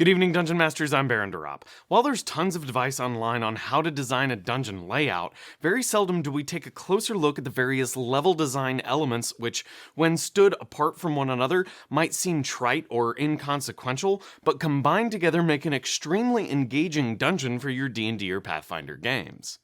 Good evening, Dungeon Masters. I'm Baron Durop. While there's tons of advice online on how to design a dungeon layout, very seldom do we take a closer look at the various level design elements which, when stood apart from one another, might seem trite or inconsequential, but combined together make an extremely engaging dungeon for your D&D or Pathfinder games.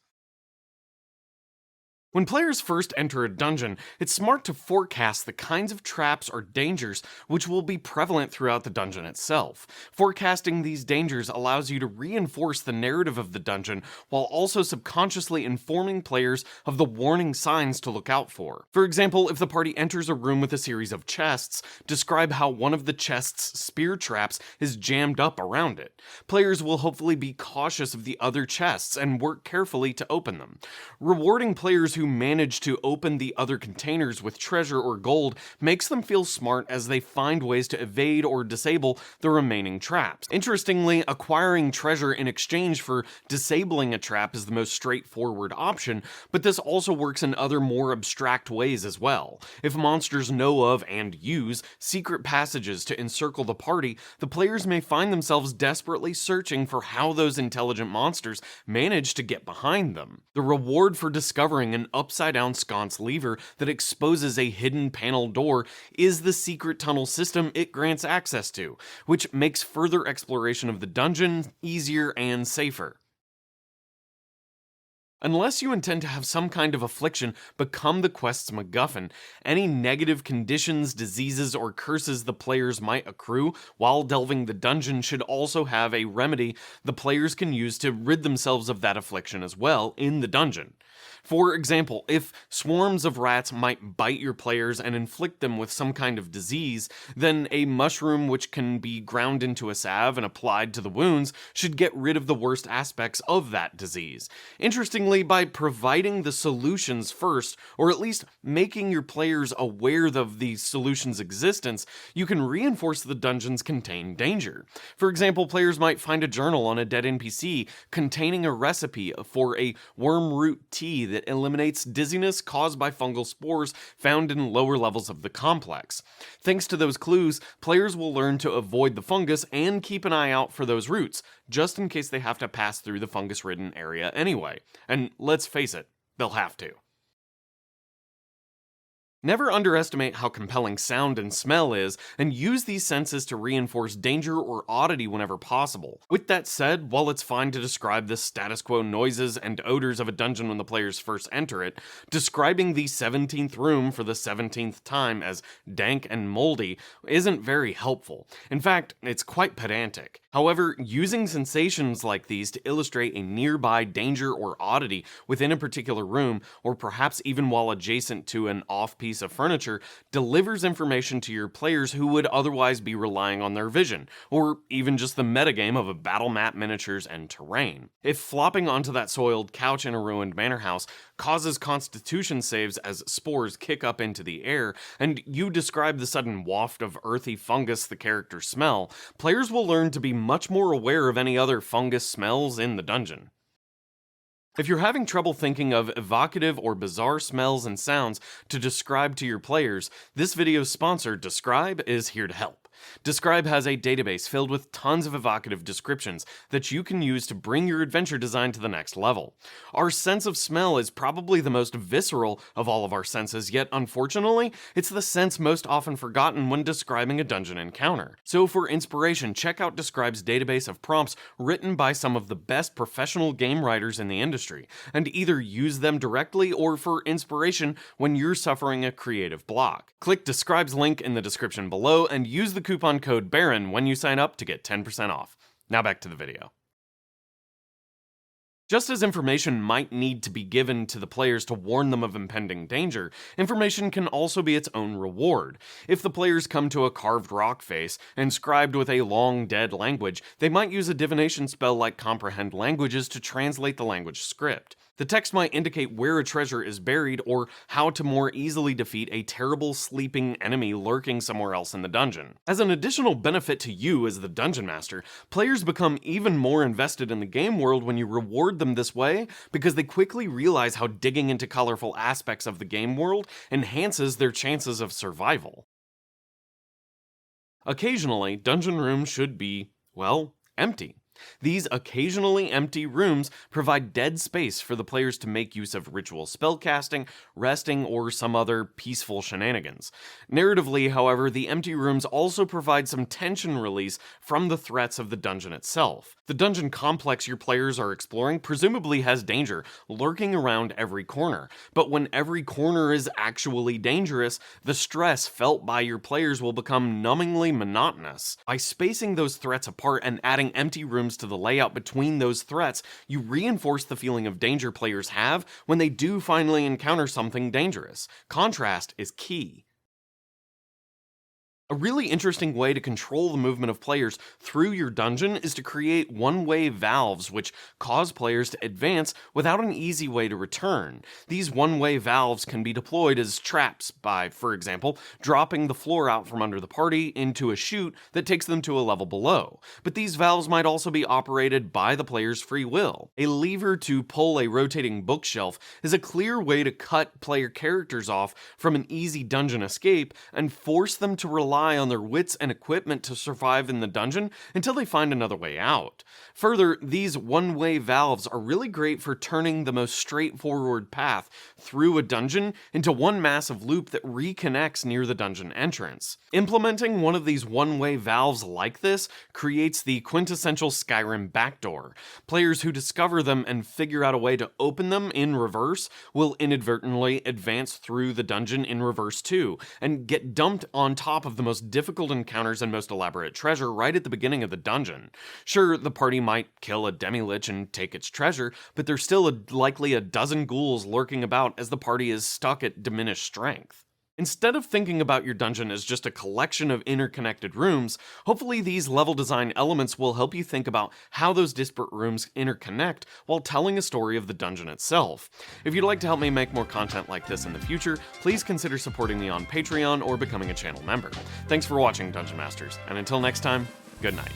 When players first enter a dungeon, it's smart to forecast the kinds of traps or dangers which will be prevalent throughout the dungeon itself. Forecasting these dangers allows you to reinforce the narrative of the dungeon while also subconsciously informing players of the warning signs to look out for. For example, if the party enters a room with a series of chests, describe how one of the chest's spear traps is jammed up around it. Players will hopefully be cautious of the other chests and work carefully to open them. Rewarding players who manage to open the other containers with treasure or gold makes them feel smart as they find ways to evade or disable the remaining traps. Interestingly, acquiring treasure in exchange for disabling a trap is the most straightforward option, but this also works in other more abstract ways as well. If monsters know of and use secret passages to encircle the party, the players may find themselves desperately searching for how those intelligent monsters manage to get behind them. The reward for discovering an upside-down sconce lever that exposes a hidden panel door is the secret tunnel system it grants access to, which makes further exploration of the dungeon easier and safer. Unless you intend to have some kind of affliction become the quest's MacGuffin, any negative conditions, diseases, or curses the players might accrue while delving the dungeon should also have a remedy the players can use to rid themselves of that affliction as well in the dungeon. For example, if swarms of rats might bite your players and inflict them with some kind of disease, then a mushroom which can be ground into a salve and applied to the wounds should get rid of the worst aspects of that disease. Interestingly, by providing the solutions first, or at least making your players aware of the solution's existence, you can reinforce the dungeon's contained danger. For example, players might find a journal on a dead NPC containing a recipe for a wormroot tea that eliminates dizziness caused by fungal spores found in lower levels of the complex. Thanks to those clues, players will learn to avoid the fungus and keep an eye out for those roots, just in case they have to pass through the fungus-ridden area anyway. And let's face it, they'll have to. Never underestimate how compelling sound and smell is, and use these senses to reinforce danger or oddity whenever possible. With that said, while it's fine to describe the status quo noises and odors of a dungeon when the players first enter it, describing the 17th room for the 17th time as dank and moldy isn't very helpful. In fact, it's quite pedantic. However, using sensations like these to illustrate a nearby danger or oddity within a particular room, or perhaps even while adjacent to an off piece of furniture, delivers information to your players who would otherwise be relying on their vision, or even just the metagame of a battle map, miniatures, and terrain. If flopping onto that soiled couch in a ruined manor house causes constitution saves as spores kick up into the air, and you describe the sudden waft of earthy fungus the characters smell, players will learn to be much more aware of any other fungus smells in the dungeon. If you're having trouble thinking of evocative or bizarre smells and sounds to describe to your players, this video's sponsor, Describe, is here to help. Describe has a database filled with tons of evocative descriptions that you can use to bring your adventure design to the next level. Our sense of smell is probably the most visceral of all of our senses, yet unfortunately, it's the sense most often forgotten when describing a dungeon encounter. So for inspiration, check out Describe's database of prompts written by some of the best professional game writers in the industry, and either use them directly or for inspiration when you're suffering a creative block. Click Describe's link in the description below and use the coupon code BARON when you sign up to get 10% off. Now back to the video. Just as information might need to be given to the players to warn them of impending danger, information can also be its own reward. If the players come to a carved rock face, inscribed with a long dead language, they might use a divination spell like Comprehend Languages to translate the language script. The text might indicate where a treasure is buried or how to more easily defeat a terrible sleeping enemy lurking somewhere else in the dungeon. As an additional benefit to you as the dungeon master, players become even more invested in the game world when you reward them this way because they quickly realize how digging into colorful aspects of the game world enhances their chances of survival. Occasionally, dungeon rooms should be Well, empty. These occasionally empty rooms provide dead space for the players to make use of ritual spellcasting, resting, or some other peaceful shenanigans. Narratively, however, the empty rooms also provide some tension release from the threats of the dungeon itself. The dungeon complex your players are exploring presumably has danger lurking around every corner, but when every corner is actually dangerous, the stress felt by your players will become numbingly monotonous. By spacing those threats apart and adding empty rooms to the layout between those threats, you reinforce the feeling of danger players have when they do finally encounter something dangerous. Contrast is key. A really interesting way to control the movement of players through your dungeon is to create one-way valves which cause players to advance without an easy way to return. These one-way valves can be deployed as traps by, for example, dropping the floor out from under the party into a chute that takes them to a level below. But these valves might also be operated by the player's free will. A lever to pull a rotating bookshelf is a clear way to cut player characters off from an easy dungeon escape and force them to rely on their wits and equipment to survive in the dungeon until they find another way out. Further, these one-way valves are really great for turning the most straightforward path through a dungeon into one massive loop that reconnects near the dungeon entrance. Implementing one of these one-way valves like this creates the quintessential Skyrim backdoor. Players who discover them and figure out a way to open them in reverse will inadvertently advance through the dungeon in reverse too, and get dumped on top of the most difficult encounters and most elaborate treasure right at the beginning of the dungeon. Sure, the party might kill a demi-lich and take its treasure, but there's still likely a dozen ghouls lurking about as the party is stuck at diminished strength. Instead of thinking about your dungeon as just a collection of interconnected rooms, hopefully these level design elements will help you think about how those disparate rooms interconnect while telling a story of the dungeon itself. If you'd like to help me make more content like this in the future, please consider supporting me on Patreon or becoming a channel member. Thanks for watching, Dungeon Masters, and until next time, good night.